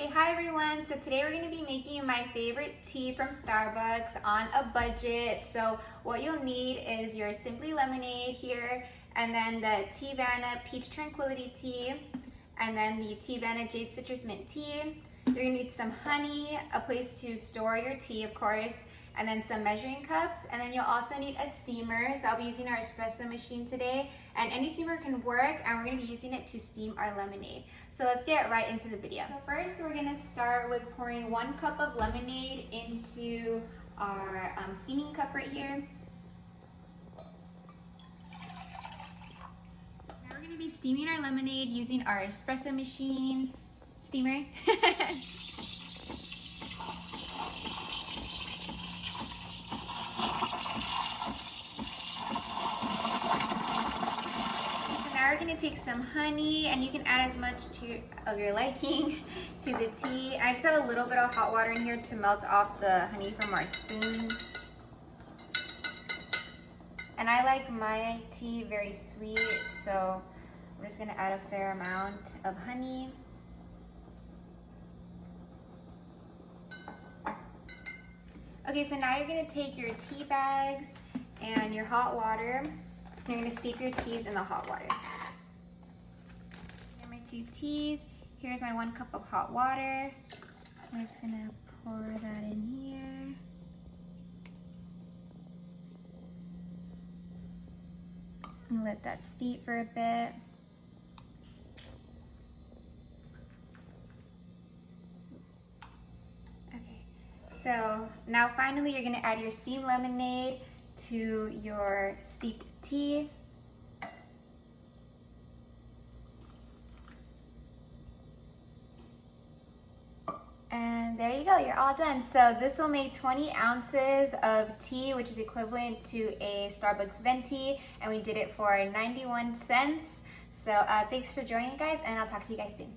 Okay, hi everyone. So today we're going to be making my favorite tea from Starbucks on a budget. So what you'll need is your Simply Lemonade here, and then the Teavana Peach Tranquility Tea, and then the Teavana Jade Citrus Mint Tea. You're going to need some honey, a place to store your tea, of course, and then some measuring cups, and then you'll also need a steamer. So I'll be using our espresso machine today, and any steamer can work, and we're going to be using it to steam our lemonade. So let's get right into the video. So first we're going to start with pouring 1 cup of lemonade into our steaming cup right here. Now we're going to be steaming our lemonade using our espresso machine steamer. Now we're going to take some honey, and you can add as much of your liking to the tea. I just have a little bit of hot water in here to melt off the honey from our spoon. And I like my tea very sweet, so I'm just going to add a fair amount of honey. Okay, so now you're going to take your tea bags and your hot water. You're going to steep your teas in the hot water. Here are my 2 teas. Here's my 1 cup of hot water. I'm just going to pour that in here. And let that steep for a bit. Okay, so now finally you're going to add your steamed lemonade to your steeped tea. And there you go, you're all done. So this will make 20 ounces of tea, which is equivalent to a Starbucks venti, and we did it for 91 cents. So thanks for joining, guys, and I'll talk to you guys soon.